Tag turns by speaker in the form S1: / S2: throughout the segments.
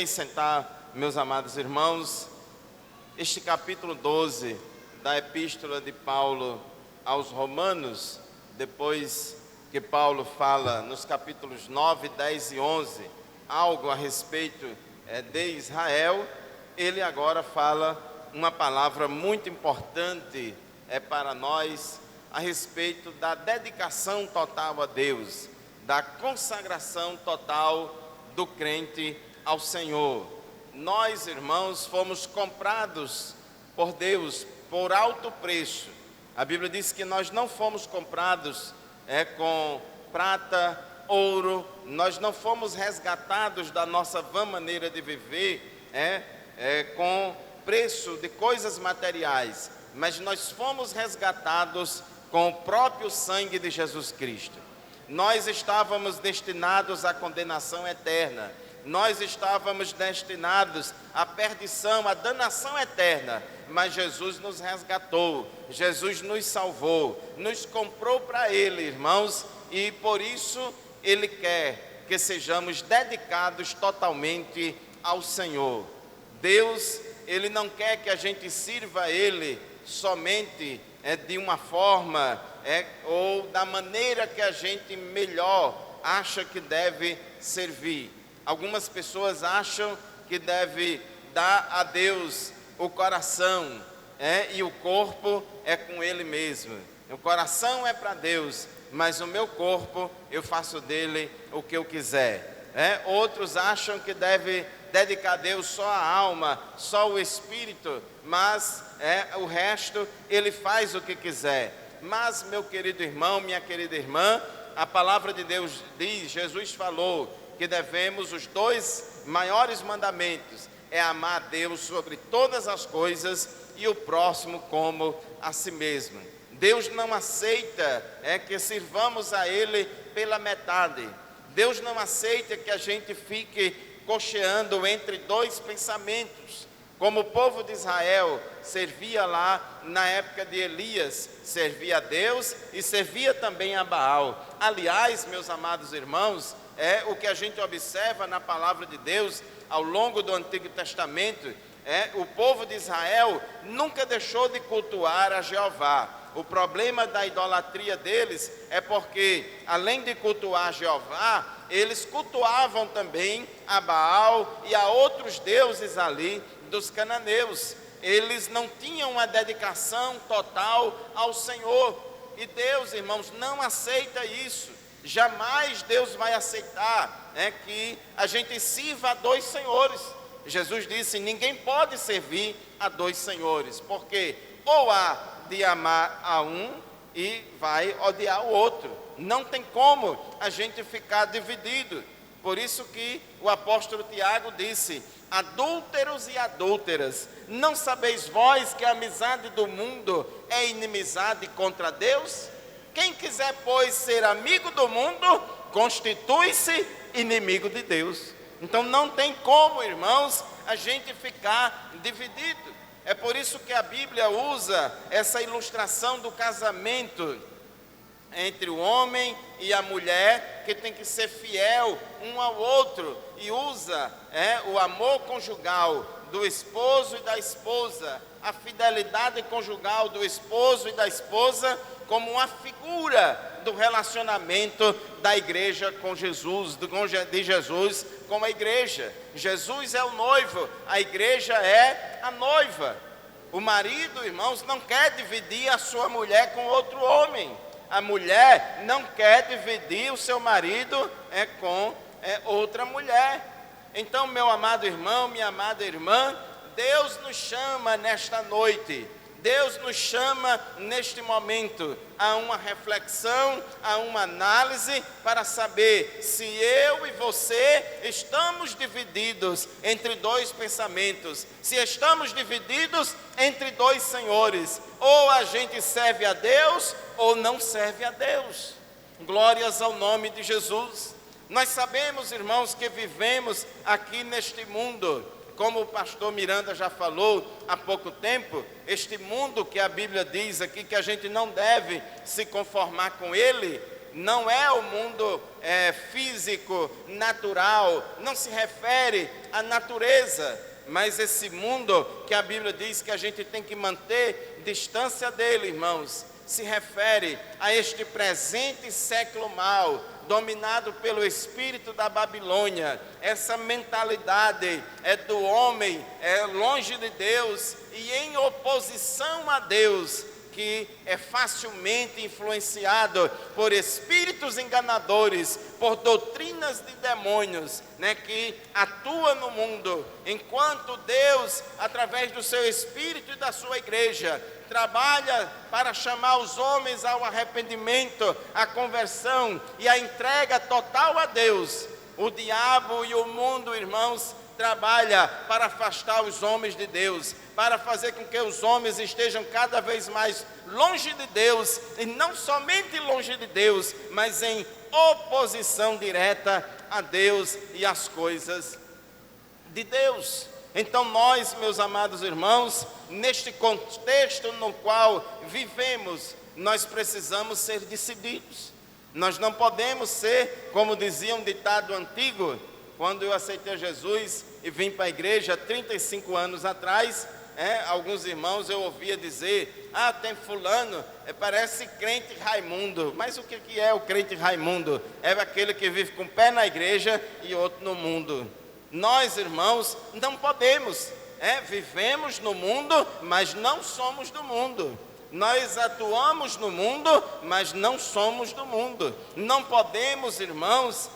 S1: Podem sentar, meus amados irmãos. Este capítulo 12 da Epístola de Paulo aos Romanos, depois que Paulo fala nos capítulos 9, 10 e 11, algo a respeito de Israel, ele agora fala uma palavra muito importante para nós, a respeito da dedicação total a Deus, da consagração total do crente ao Senhor. Nós, irmãos, fomos comprados por Deus por alto preço. A Bíblia diz que nós não fomos comprados com prata, ouro, nós não fomos resgatados da nossa vã maneira de viver com preço de coisas materiais, mas nós fomos resgatados com o próprio sangue de Jesus Cristo. Nós estávamos destinados à condenação eterna, nós estávamos destinados à perdição, à danação eterna, mas Jesus nos resgatou, Jesus nos salvou, nos comprou para Ele, irmãos, e por isso Ele quer que sejamos dedicados totalmente ao Senhor. Deus, Ele não quer que a gente sirva a Ele somente de uma forma ou da maneira que a gente melhor acha que deve servir. Algumas pessoas acham que deve dar a Deus o coração e o corpo é com Ele mesmo. O coração é para Deus, mas o meu corpo eu faço dele o que eu quiser. Outros acham que deve dedicar a Deus só a alma, só o espírito, mas o resto ele faz o que quiser. Mas, meu querido irmão, minha querida irmã, a palavra de Deus diz, Jesus falou que devemos os dois maiores mandamentos, amar a Deus sobre todas as coisas e o próximo como a si mesmo. Deus não aceita que sirvamos a Ele pela metade. Deus não aceita que a gente fique cocheando entre dois pensamentos, como o povo de Israel servia lá na época de Elias, servia a Deus e servia também a Baal. Aliás, meus amados irmãos, o que a gente observa na palavra de Deus ao longo do Antigo Testamento, o povo de Israel nunca deixou de cultuar a Jeová. O problema da idolatria deles é porque, além de cultuar Jeová, eles cultuavam também a Baal e a outros deuses ali dos cananeus. Eles não tinham uma dedicação total ao Senhor. E Deus, irmãos, não aceita isso. Jamais Deus vai aceitar que a gente sirva a dois senhores. Jesus disse, ninguém pode servir a dois senhores, porque ou há de amar a um e vai odiar o outro. Não tem como a gente ficar dividido. Por isso que o apóstolo Tiago disse, adúlteros e adúlteras, não sabeis vós que a amizade do mundo é inimizade contra Deus? Quem quiser, pois, ser amigo do mundo, constitui-se inimigo de Deus. Então não tem como, irmãos, a gente ficar dividido. É por isso que a Bíblia usa essa ilustração do casamento entre o homem e a mulher, que tem que ser fiel um ao outro, e usa o amor conjugal do esposo e da esposa, a fidelidade conjugal do esposo e da esposa, como uma figura do relacionamento da igreja com Jesus, de Jesus com a igreja. Jesus é o noivo, a igreja é a noiva. O marido, irmãos, não quer dividir a sua mulher com outro homem. A mulher não quer dividir o seu marido com outra mulher. Então, meu amado irmão, minha amada irmã, Deus nos chama nesta noite, Deus nos chama neste momento a uma reflexão, a uma análise para saber se eu e você estamos divididos entre dois pensamentos, se estamos divididos entre dois senhores, ou a gente serve a Deus ou não serve a Deus. Glórias ao nome de Jesus. Nós sabemos, irmãos, que vivemos aqui neste mundo, como o pastor Miranda já falou há pouco tempo, este mundo que a Bíblia diz aqui que a gente não deve se conformar com ele, não é o mundo físico, natural, não se refere à natureza, mas esse mundo que a Bíblia diz que a gente tem que manter distância dele, irmãos, se refere a este presente século mau, dominado pelo espírito da Babilônia. Essa mentalidade é do homem, longe de Deus e em oposição a Deus, que é facilmente influenciado por espíritos enganadores, por doutrinas de demônios, que atua no mundo, enquanto Deus, através do seu Espírito e da sua igreja, trabalha para chamar os homens ao arrependimento, à conversão e à entrega total a Deus. O diabo e o mundo, irmãos, trabalha para afastar os homens de Deus, para fazer com que os homens estejam cada vez mais longe de Deus, e não somente longe de Deus, mas em oposição direta a Deus e às coisas de Deus. Então nós, meus amados irmãos, neste contexto no qual vivemos, nós precisamos ser decididos. Nós não podemos ser, como dizia um ditado antigo, quando eu aceitei Jesus e vim para a igreja 35 anos atrás, alguns irmãos eu ouvia dizer, tem fulano, parece crente Raimundo. Mas o que é o crente Raimundo? É aquele que vive com o pé na igreja e outro no mundo. Nós, irmãos, não podemos, vivemos no mundo, mas não somos do mundo. Nós atuamos no mundo, mas não somos do mundo. Não podemos, irmãos,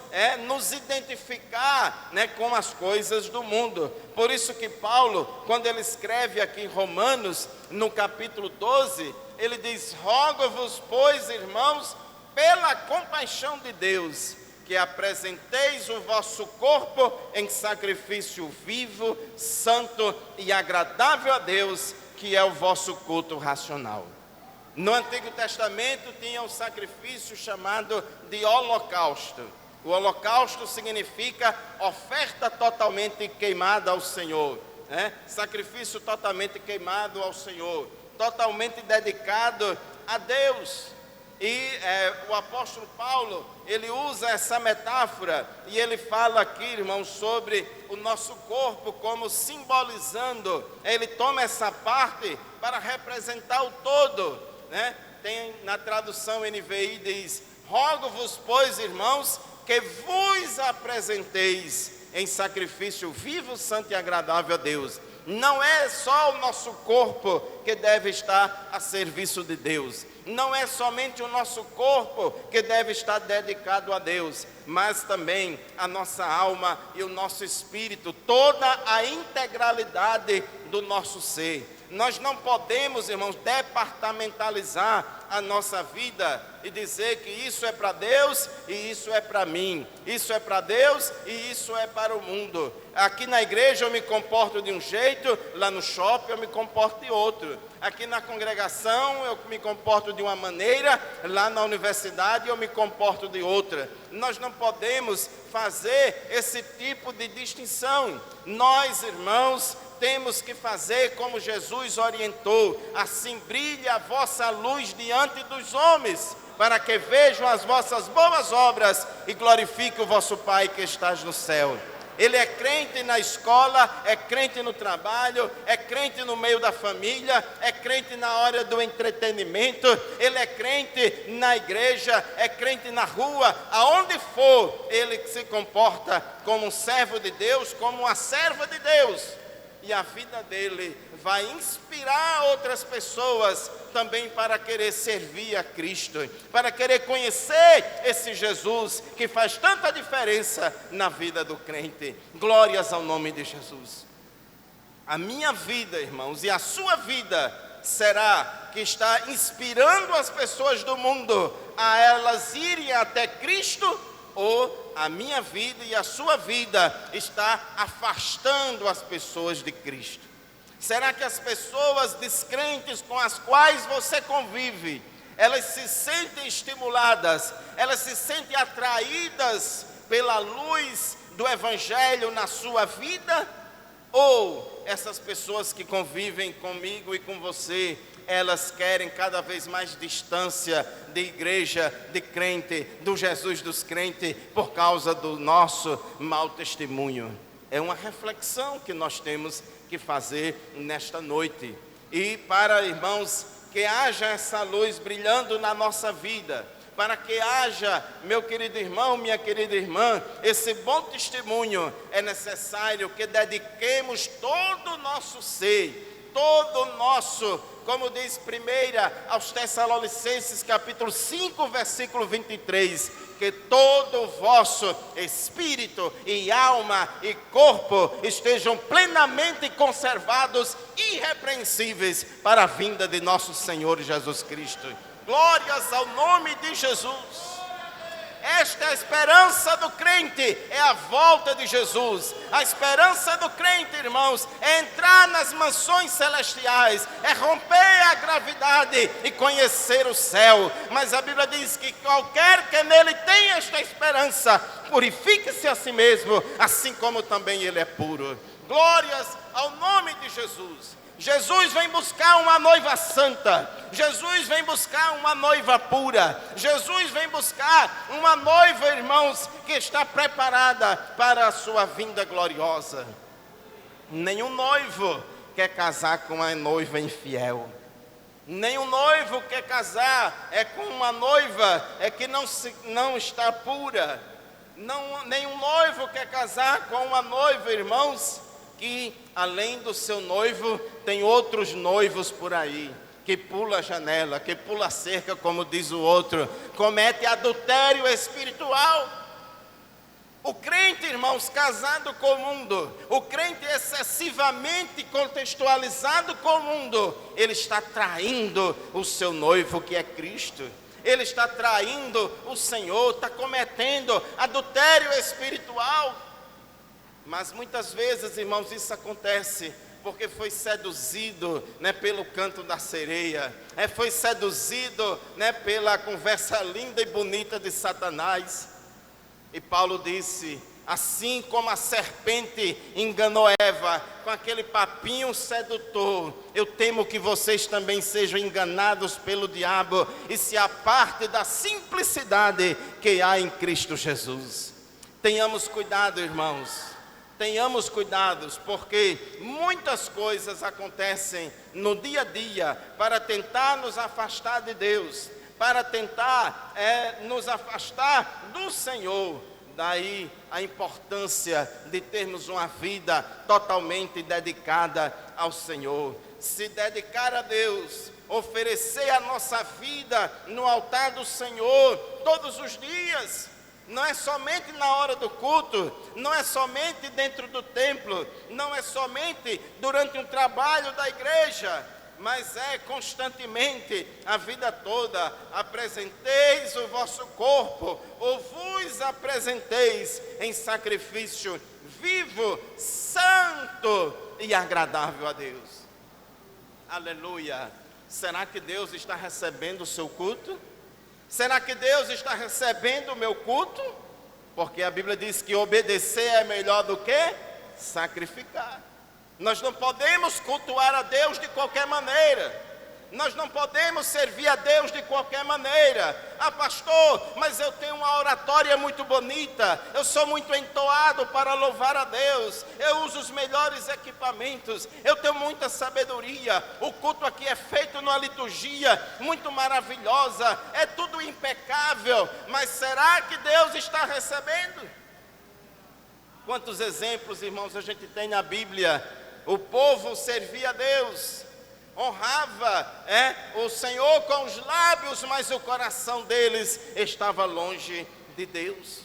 S1: nos identificar, com as coisas do mundo. Por isso que Paulo, quando ele escreve aqui em Romanos, no capítulo 12, ele diz: rogo-vos, pois, irmãos, pela compaixão de Deus, que apresenteis o vosso corpo em sacrifício vivo, santo e agradável a Deus, que é o vosso culto racional. No Antigo Testamento tinha um sacrifício chamado de holocausto. O holocausto significa oferta totalmente queimada ao Senhor, sacrifício totalmente queimado ao Senhor, totalmente dedicado a Deus. E o apóstolo Paulo, ele usa essa metáfora e ele fala aqui, irmãos, sobre o nosso corpo como simbolizando. Ele toma essa parte para representar o todo, Tem na tradução NVI diz: rogo-vos, pois, irmãos, que vos apresenteis em sacrifício vivo, santo e agradável a Deus. Não é só o nosso corpo que deve estar a serviço de Deus. Não é somente o nosso corpo que deve estar dedicado a Deus, mas também a nossa alma e o nosso espírito, toda a integralidade do nosso ser. Nós não podemos, irmãos, departamentalizar a nossa vida e dizer que isso é para Deus e isso é para mim, isso é para Deus e isso é para o mundo. Aqui na igreja eu me comporto de um jeito, lá no shopping eu me comporto de outro. Aqui na congregação eu me comporto de uma maneira, lá na universidade eu me comporto de outra. Nós não podemos fazer esse tipo de distinção. Nós, irmãos, temos que fazer como Jesus orientou: assim brilhe a vossa luz diante dos homens, para que vejam as vossas boas obras e glorifique o vosso Pai que estás no céu. Ele é crente na escola, é crente no trabalho, é crente no meio da família, é crente na hora do entretenimento, ele é crente na igreja, é crente na rua, aonde for, ele se comporta como um servo de Deus, como uma serva de Deus. E a vida dele vai inspirar outras pessoas também para querer servir a Cristo, para querer conhecer esse Jesus que faz tanta diferença na vida do crente. Glórias ao nome de Jesus. A minha vida, irmãos, e a sua vida será que está inspirando as pessoas do mundo a elas irem até Cristo, ou a minha vida e a sua vida está afastando as pessoas de Cristo? Será que as pessoas descrentes com as quais você convive, elas se sentem estimuladas, elas se sentem atraídas pela luz do Evangelho na sua vida? Ou essas pessoas que convivem comigo e com você, elas querem cada vez mais distância de igreja, de crente, do Jesus dos crentes, por causa do nosso mau testemunho. É uma reflexão que nós temos que fazer nesta noite. E para, irmãos, que haja essa luz brilhando na nossa vida, para que haja, meu querido irmão, minha querida irmã, esse bom testemunho, é necessário que dediquemos todo o nosso ser, todo o nosso, como diz 1 aos Tessalonicenses, capítulo 5, versículo 23, que todo o vosso espírito e alma e corpo estejam plenamente conservados, irrepreensíveis, para a vinda de nosso Senhor Jesus Cristo. Glórias ao nome de Jesus. Esta é a esperança do crente, é a volta de Jesus. A esperança do crente, irmãos, é entrar nas mansões celestiais, é romper a gravidade e conhecer o céu. Mas a Bíblia diz que qualquer que nele tem esta esperança, purifique-se a si mesmo, assim como também ele é puro. Glórias ao nome de Jesus. Jesus vem buscar uma noiva santa, Jesus vem buscar uma noiva pura, Jesus vem buscar uma noiva, irmãos, que está preparada para a sua vinda gloriosa. Nenhum noivo quer casar com uma noiva infiel, nenhum noivo quer casar com uma noiva que não está pura, nenhum noivo quer casar com uma noiva, irmãos, que além do seu noivo, tem outros noivos por aí, que pula a janela, que pula a cerca, como diz o outro, comete adultério espiritual. O crente, irmãos, casado com o mundo, o crente excessivamente contextualizado com o mundo, ele está traindo o seu noivo, que é Cristo. Ele está traindo o Senhor, está cometendo adultério espiritual. Mas muitas vezes, irmãos, isso acontece porque foi seduzido, pelo canto da sereia, foi seduzido, pela conversa linda e bonita de Satanás. E Paulo disse: assim como a serpente enganou Eva com aquele papinho sedutor, eu temo que vocês também sejam enganados pelo diabo e se apartem da simplicidade que há em Cristo Jesus. Tenhamos cuidado, irmãos. Tenhamos cuidados, porque muitas coisas acontecem no dia a dia para tentar nos afastar de Deus, para tentar nos afastar do Senhor. Daí a importância de termos uma vida totalmente dedicada ao Senhor. Se dedicar a Deus, oferecer a nossa vida no altar do Senhor todos os dias. Não é somente na hora do culto, não é somente dentro do templo, não é somente durante um trabalho da igreja, mas é constantemente, a vida toda. Apresenteis o vosso corpo, ou vos apresenteis em sacrifício vivo, santo e agradável a Deus. Aleluia! Será que Deus está recebendo o seu culto? Será que Deus está recebendo o meu culto? Porque a Bíblia diz que obedecer é melhor do que sacrificar. Nós não podemos cultuar a Deus de qualquer maneira. Nós não podemos servir a Deus de qualquer maneira. Ah, pastor, mas eu tenho uma oratória muito bonita, eu sou muito entoado para louvar a Deus, eu uso os melhores equipamentos, eu tenho muita sabedoria, o culto aqui é feito numa liturgia muito maravilhosa, é tudo impecável, mas será que Deus está recebendo? Quantos exemplos, irmãos, a gente tem na Bíblia? O povo servia a Deus, honrava o Senhor com os lábios, mas o coração deles estava longe de Deus.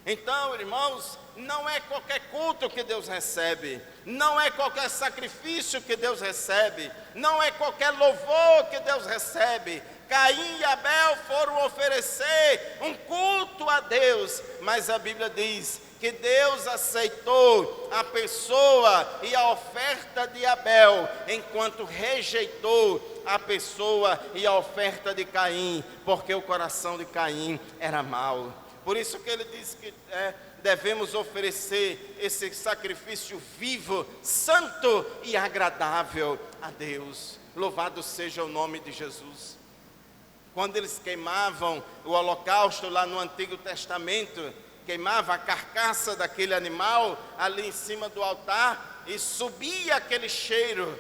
S1: Então, irmãos, não é qualquer culto que Deus recebe, não é qualquer sacrifício que Deus recebe, não é qualquer louvor que Deus recebe. Caim e Abel foram oferecer um culto a Deus, mas a Bíblia diz que Deus aceitou a pessoa e a oferta de Abel, enquanto rejeitou a pessoa e a oferta de Caim, porque o coração de Caim era mau. Por isso que ele diz que devemos oferecer esse sacrifício vivo, santo e agradável a Deus. Louvado seja o nome de Jesus. Quando eles queimavam o holocausto lá no Antigo Testamento, queimava a carcaça daquele animal ali em cima do altar e subia aquele cheiro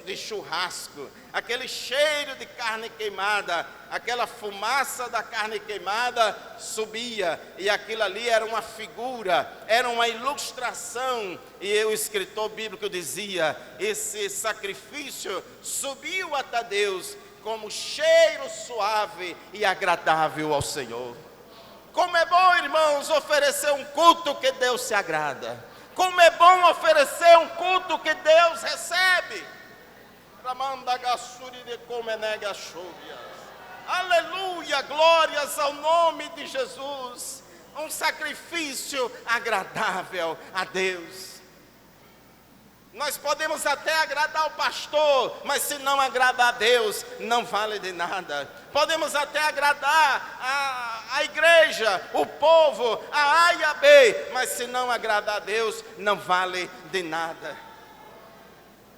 S1: de churrasco, aquele cheiro de carne queimada, aquela fumaça da carne queimada subia, e aquilo ali era uma figura, era uma ilustração, e o escritor bíblico dizia: esse sacrifício subiu até Deus como cheiro suave e agradável ao Senhor. Como é bom, irmãos, oferecer um culto que Deus se agrada. Como é bom oferecer um culto que Deus recebe. Aleluia, glórias ao nome de Jesus. Um sacrifício agradável a Deus. Nós podemos até agradar o pastor, mas se não agradar a Deus, não vale de nada. Podemos até agradar a igreja, o povo, a A e a B, mas se não agradar a Deus, não vale de nada.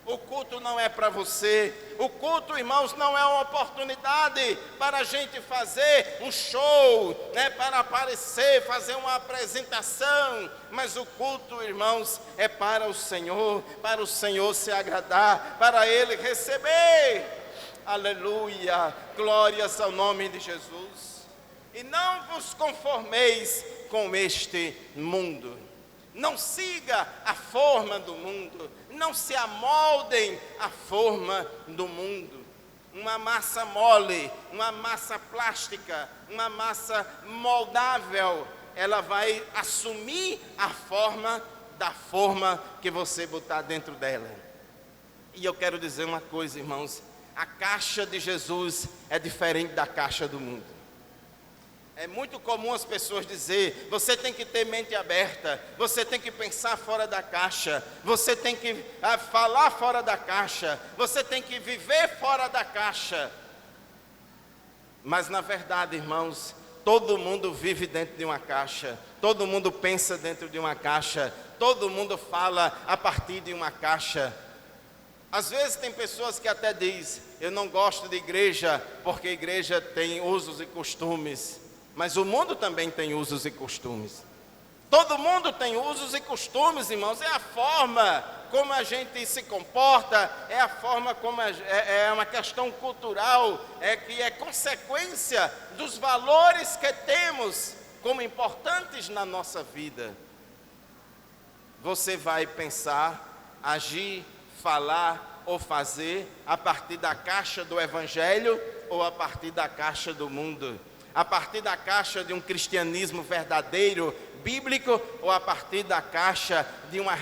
S1: O culto não é para você. O culto, irmãos, não é uma oportunidade para a gente fazer um show, né, para aparecer, fazer uma apresentação. Mas o culto, irmãos, é para o Senhor se agradar, para Ele receber. Aleluia, glórias ao nome de Jesus. E não vos conformeis com este mundo. Não siga a forma do mundo, não se amoldem à forma do mundo. Uma massa mole, uma massa plástica, uma massa moldável, ela vai assumir a forma da forma que você botar dentro dela. E eu quero dizer uma coisa, irmãos, a caixa de Jesus é diferente da caixa do mundo. É muito comum as pessoas dizer: você tem que ter mente aberta, você tem que pensar fora da caixa, você tem que falar fora da caixa, você tem que viver fora da caixa. Mas na verdade, irmãos, todo mundo vive dentro de uma caixa, todo mundo pensa dentro de uma caixa, todo mundo fala a partir de uma caixa. Às vezes tem pessoas que até dizem: eu não gosto de igreja porque a igreja tem usos e costumes. Mas o mundo também tem usos e costumes. Todo mundo tem usos e costumes, irmãos. É a forma como a gente se comporta, é a forma como é uma questão cultural, que é consequência dos valores que temos como importantes na nossa vida. Você vai pensar, agir, falar ou fazer a partir da caixa do Evangelho ou a partir da caixa do mundo? A partir da caixa de um cristianismo verdadeiro, bíblico, ou a partir da caixa de uma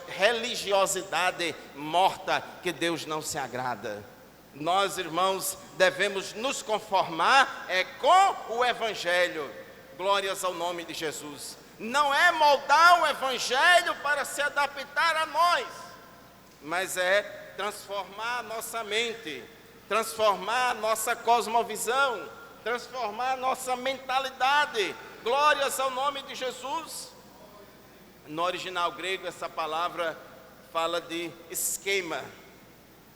S1: religiosidade morta que Deus não se agrada? Nós, irmãos, devemos nos conformar com o Evangelho. Glórias ao nome de Jesus. Não é moldar o Evangelho para se adaptar a nós, mas é transformar a nossa mente, transformar a nossa cosmovisão, transformar a nossa mentalidade. Glórias ao nome de Jesus. No original grego, essa palavra fala de esquema.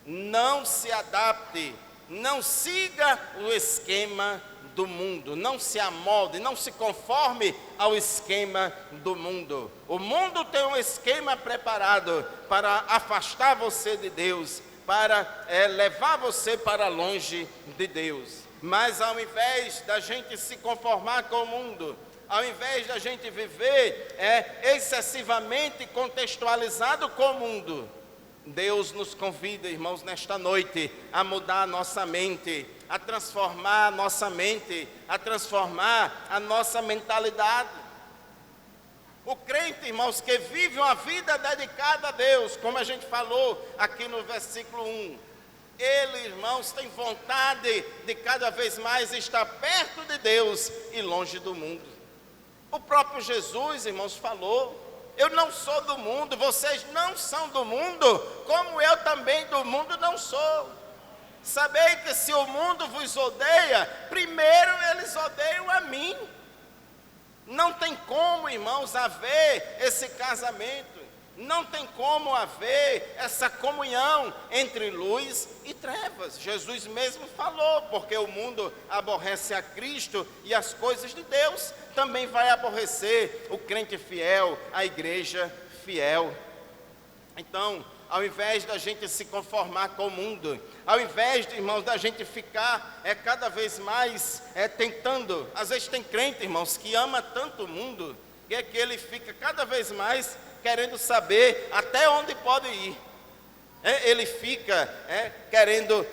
S1: Não se adapte, não siga o esquema do mundo, não se amolde, não se conforme ao esquema do mundo. O mundo tem um esquema preparado para afastar você de Deus, para levar você para longe de Deus. Mas ao invés da gente se conformar com o mundo, ao invés da gente viver excessivamente contextualizado com o mundo, Deus nos convida, irmãos, nesta noite, a mudar a nossa mente, a transformar a nossa mente, a transformar a nossa mentalidade. O crente, irmãos, que vive uma vida dedicada a Deus, como a gente falou aqui no versículo 1, ele, irmãos, tem vontade de cada vez mais estar perto de Deus e longe do mundo. O próprio Jesus, irmãos, falou: eu não sou do mundo, vocês não são do mundo, como eu também do mundo não sou. Sabei que se o mundo vos odeia, primeiro eles odeiam a mim. Não tem como, irmãos, haver esse casamento. Não tem como haver essa comunhão entre luz e trevas. Jesus mesmo falou, porque o mundo aborrece a Cristo e as coisas de Deus, também vai aborrecer o crente fiel, a igreja fiel. Então, ao invés da gente se conformar com o mundo, ao invés, irmãos, da gente ficar cada vez mais tentando, às vezes tem crente, irmãos, que ama tanto o mundo, que é que ele fica cada vez mais querendo saber até onde pode ir. Ele fica querendo,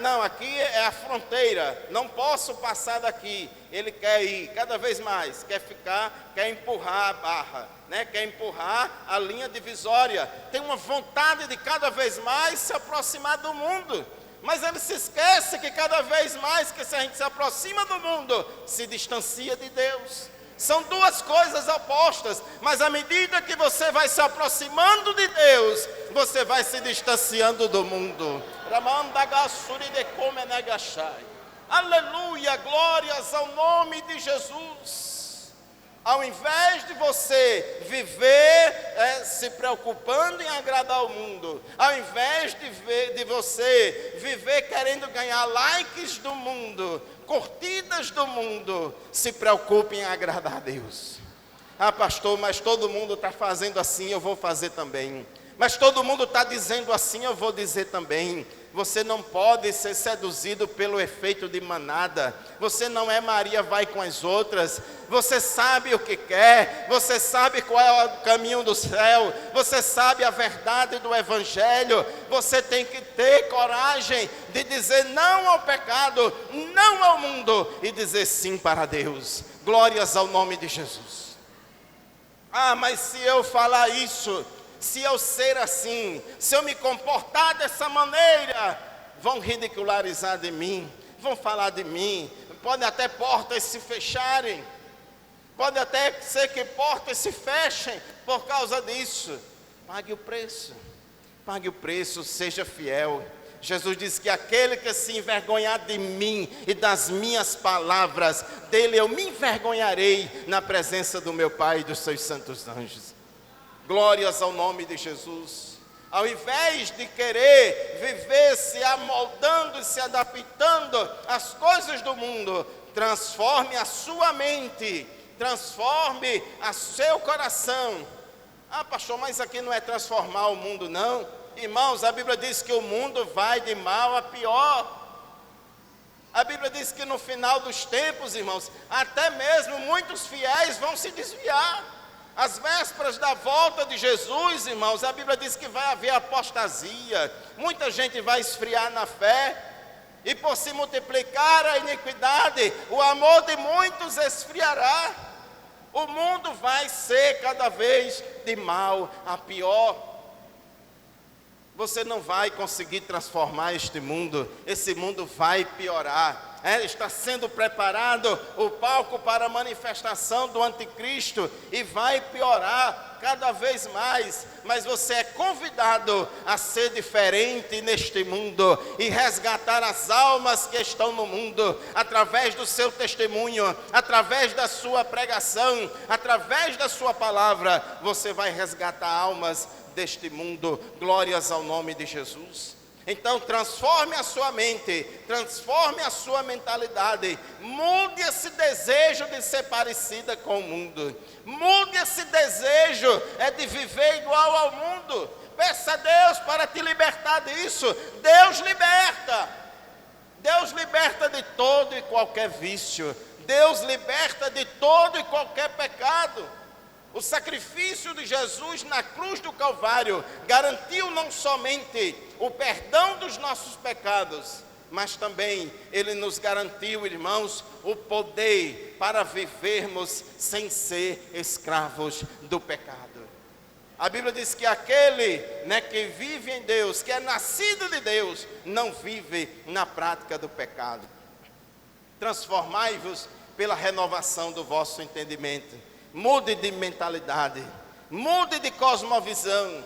S1: não, aqui é a fronteira, não posso passar daqui. Ele quer ir cada vez mais, quer empurrar a barra, quer empurrar a linha divisória. Tem uma vontade de cada vez mais se aproximar do mundo. Mas ele se esquece que cada vez mais que se a gente se aproxima do mundo, se distancia de Deus. São duas coisas opostas, mas à medida que você vai se aproximando de Deus, você vai se distanciando do mundo. Aleluia, glórias ao nome de Jesus. Ao invés de você viver se preocupando em agradar o mundo, ao invés de você viver querendo ganhar likes do mundo, curtidas do mundo, se preocupe em agradar a Deus. Ah, pastor, mas todo mundo está fazendo assim, eu vou fazer também. Mas todo mundo está dizendo assim, eu vou dizer também. Você não pode ser seduzido pelo efeito de manada. Você não é Maria vai com as outras. Você sabe o que quer. Você sabe qual é o caminho do céu. Você sabe a verdade do evangelho. Você tem que ter coragem de dizer não ao pecado, não ao mundo e dizer sim para Deus. Glórias ao nome de Jesus. Ah, mas se eu falar isso, se eu ser assim, se eu me comportar dessa maneira, vão ridicularizar de mim, vão falar de mim, pode até portas se fecharem, pode até ser que portas se fechem por causa disso. Pague o preço, seja fiel. Jesus disse que aquele que se envergonhar de mim e das minhas palavras, dele eu me envergonharei na presença do meu Pai e dos seus santos anjos. Glórias ao nome de Jesus. Ao invés de querer viver se amoldando e se adaptando às coisas do mundo, transforme a sua mente, transforme o seu coração. Ah, pastor, mas aqui não é transformar o mundo, não. Irmãos, a Bíblia diz que o mundo vai de mal a pior. A Bíblia diz que no final dos tempos, irmãos, até mesmo muitos fiéis vão se desviar. Às vésperas da volta de Jesus, irmãos, a Bíblia diz que vai haver apostasia, muita gente vai esfriar na fé, e por se multiplicar a iniquidade, o amor de muitos esfriará. O mundo vai ser cada vez de mal a pior. Você não vai conseguir transformar este mundo, esse mundo vai piorar. Está sendo preparado o palco para a manifestação do anticristo e vai piorar cada vez mais, mas você é convidado a ser diferente neste mundo e resgatar as almas que estão no mundo, através do seu testemunho, através da sua pregação, através da sua palavra, você vai resgatar almas deste mundo. Glórias ao nome de Jesus. Então transforme a sua mente, transforme a sua mentalidade, mude esse desejo de ser parecida com o mundo, mude esse desejo de viver igual ao mundo. Peça a Deus para te libertar disso. Deus liberta de todo e qualquer vício, Deus liberta de todo e qualquer pecado. O sacrifício de Jesus na cruz do Calvário garantiu não somente o perdão dos nossos pecados, mas também Ele nos garantiu, irmãos, o poder para vivermos sem ser escravos do pecado. A Bíblia diz que aquele que vive em Deus, que é nascido de Deus, não vive na prática do pecado. Transformai-vos pela renovação do vosso entendimento. Mude de mentalidade, mude de cosmovisão.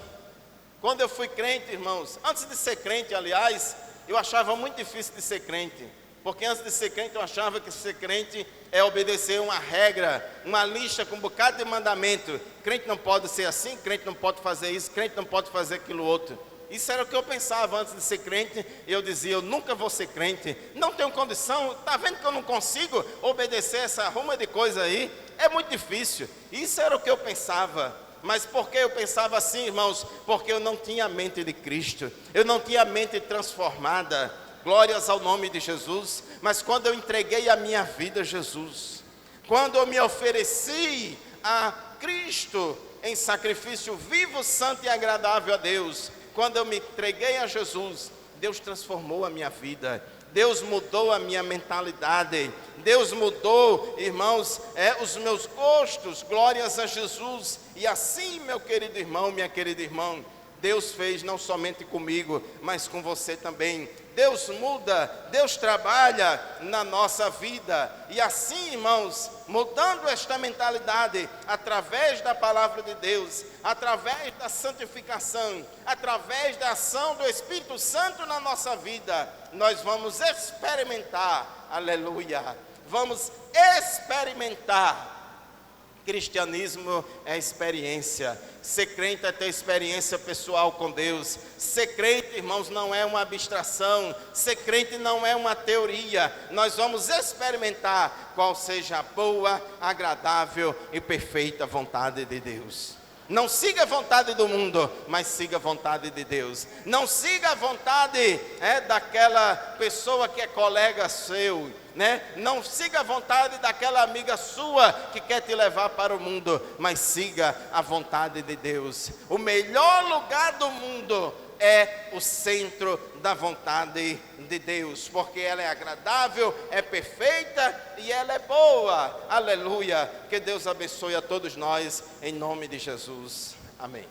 S1: Quando eu fui crente, irmãos, antes de ser crente, aliás, eu achava muito difícil de ser crente. Porque antes de ser crente eu achava que ser crente é obedecer uma regra, uma lista com um bocado de mandamento. Crente não pode ser assim, crente não pode fazer isso, crente não pode fazer aquilo outro. Isso era o que eu pensava antes de ser crente. Eu dizia, eu nunca vou ser crente, não tenho condição, está vendo que eu não consigo obedecer essa ruma de coisa aí? É muito difícil. Isso era o que eu pensava. Mas por que eu pensava assim, irmãos? Porque eu não tinha a mente de Cristo, eu não tinha a mente transformada. Glórias ao nome de Jesus. Mas quando eu entreguei a minha vida a Jesus, quando eu me ofereci a Cristo em sacrifício vivo, santo e agradável a Deus, quando eu me entreguei a Jesus, Deus transformou a minha vida, Deus mudou a minha mentalidade, Deus mudou, irmãos, os meus gostos, glórias a Jesus. E assim, meu querido irmão, minha querida irmã, Deus fez não somente comigo, mas com você também. Deus muda, Deus trabalha na nossa vida. E assim, irmãos, mudando esta mentalidade, através da palavra de Deus, através da santificação, através da ação do Espírito Santo na nossa vida, nós vamos experimentar, aleluia, vamos experimentar. Cristianismo é experiência. Ser crente é ter experiência pessoal com Deus. Ser crente, irmãos, não é uma abstração. Ser crente não é uma teoria. Nós vamos experimentar qual seja a boa, agradável e perfeita vontade de Deus. Não siga a vontade do mundo, mas siga a vontade de Deus. Não siga a vontade daquela pessoa que é colega seu, Não siga a vontade daquela amiga sua que quer te levar para o mundo, mas siga a vontade de Deus. O melhor lugar do mundo é o centro da vontade de Deus, porque ela é agradável, é perfeita e ela é boa. Aleluia. Que Deus abençoe a todos nós, em nome de Jesus. Amém.